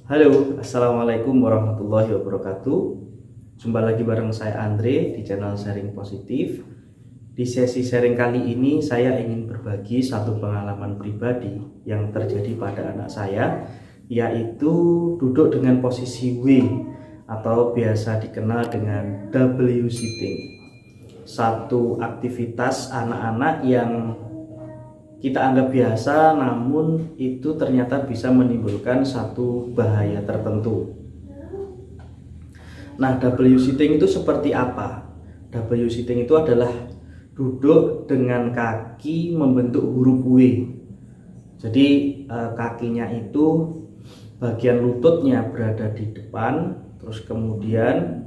Halo, assalamualaikum warahmatullahi wabarakatuh. Jumpa lagi bareng saya Andre di channel Sharing Positif. Di sesi sharing kali ini saya ingin berbagi satu pengalaman pribadi yang terjadi pada anak saya, yaitu duduk dengan posisi W atau biasa dikenal dengan W sitting. Satu aktivitas anak-anak yang kita anggap biasa, namun itu ternyata bisa menimbulkan satu bahaya tertentu. Nah, W sitting itu seperti apa? W sitting itu adalah duduk dengan kaki membentuk huruf W. Jadi kakinya itu bagian lututnya berada di depan, terus kemudian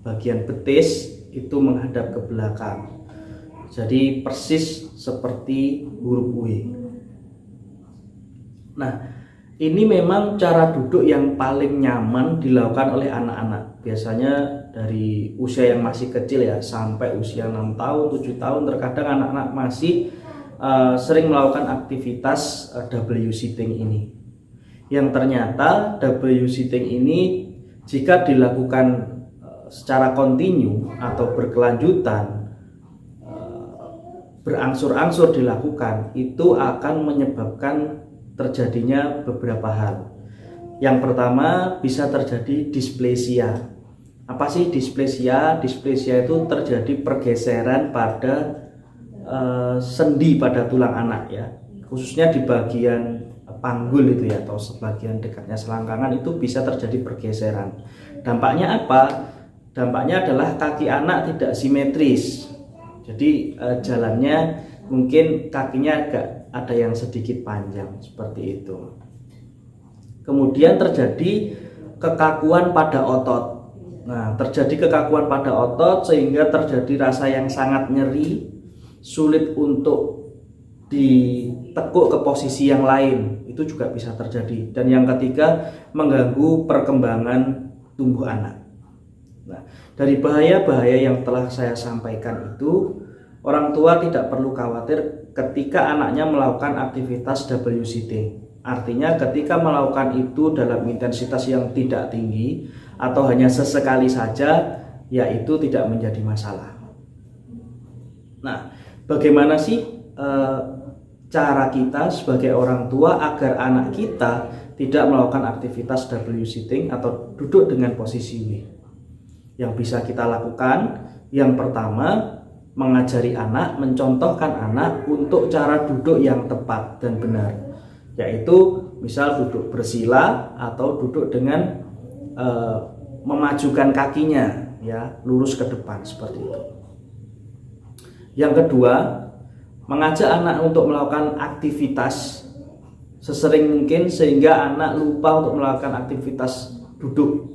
bagian betis itu menghadap ke belakang. Jadi persis seperti huruf W. Nah, ini memang cara duduk yang paling nyaman dilakukan oleh anak-anak. Biasanya dari usia yang masih kecil ya, sampai usia 6 tahun, 7 tahun, terkadang anak-anak masih sering melakukan aktivitas W sitting ini. Yang ternyata W sitting ini jika dilakukan secara kontinu atau berkelanjutan, berangsur-angsur dilakukan, itu akan menyebabkan terjadinya beberapa hal. Yang pertama, bisa terjadi displesia. Apa sih displesia? Displesia itu terjadi pergeseran pada sendi pada tulang anak ya, khususnya di bagian panggul itu ya, atau sebagian dekatnya selangkangan itu bisa terjadi pergeseran. Dampaknya apa? Dampaknya adalah kaki anak tidak simetris. Jadi jalannya mungkin kakinya agak ada yang sedikit panjang seperti itu. Kemudian terjadi kekakuan pada otot. Nah, terjadi kekakuan pada otot sehingga terjadi rasa yang sangat nyeri, sulit untuk ditekuk ke posisi yang lain. Itu juga bisa terjadi. Dan yang ketiga, mengganggu perkembangan tumbuh anak. Nah, dari bahaya-bahaya yang telah saya sampaikan itu, orang tua tidak perlu khawatir ketika anaknya melakukan aktivitas W sitting. Artinya ketika melakukan itu dalam intensitas yang tidak tinggi atau hanya sesekali saja, yaitu tidak menjadi masalah. Nah, bagaimana sih cara kita sebagai orang tua agar anak kita tidak melakukan aktivitas W sitting atau duduk dengan posisi W? Yang bisa kita lakukan, yang pertama, mengajari anak, mencontohkan anak untuk cara duduk yang tepat dan benar, yaitu misal duduk bersila atau duduk dengan memajukan kakinya ya, lurus ke depan seperti itu. Yang kedua, mengajak anak untuk melakukan aktivitas sesering mungkin sehingga anak lupa untuk melakukan aktivitas duduk.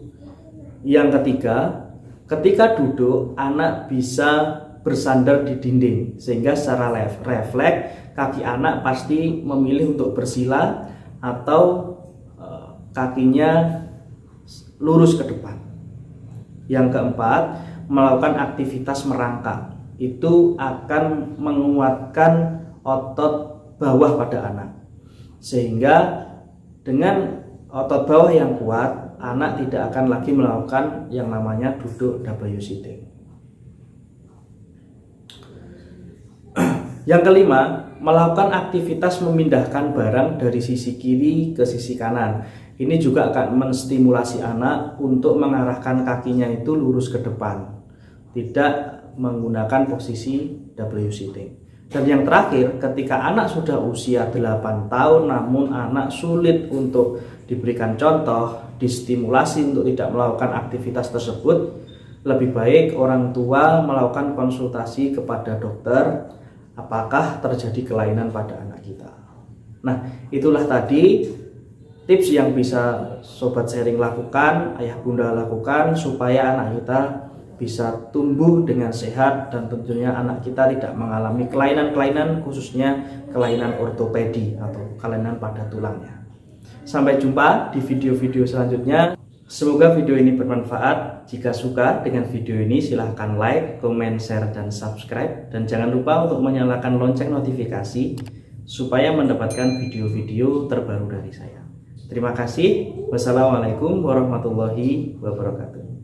Yang ketiga, ketika duduk, anak bisa bersandar di dinding sehingga secara refleks kaki anak pasti memilih untuk bersila atau kakinya lurus ke depan. Yang keempat, melakukan aktivitas merangkak. Itu akan menguatkan otot bawah pada anak. Sehingga dengan otot bawah yang kuat, anak tidak akan lagi melakukan yang namanya duduk W sitting. Yang kelima, melakukan aktivitas memindahkan barang dari sisi kiri ke sisi kanan. Ini juga akan menstimulasi anak untuk mengarahkan kakinya itu lurus ke depan, tidak menggunakan posisi W sitting. Dan yang terakhir, ketika anak sudah usia 8 tahun namun anak sulit untuk diberikan contoh, distimulasi untuk tidak melakukan aktivitas tersebut, lebih baik orang tua melakukan konsultasi kepada dokter apakah terjadi kelainan pada anak kita. Nah, itulah tadi tips yang bisa sobat sharing lakukan, ayah bunda lakukan supaya anak kita bisa tumbuh dengan sehat dan tentunya anak kita tidak mengalami kelainan-kelainan, khususnya kelainan ortopedi atau kelainan pada tulangnya. Sampai jumpa di video-video selanjutnya. Semoga video ini bermanfaat. Jika suka dengan video ini, silahkan like, comment, share, dan subscribe. Dan jangan lupa untuk menyalakan lonceng notifikasi supaya mendapatkan video-video terbaru dari saya. Terima kasih. Wassalamualaikum warahmatullahi wabarakatuh.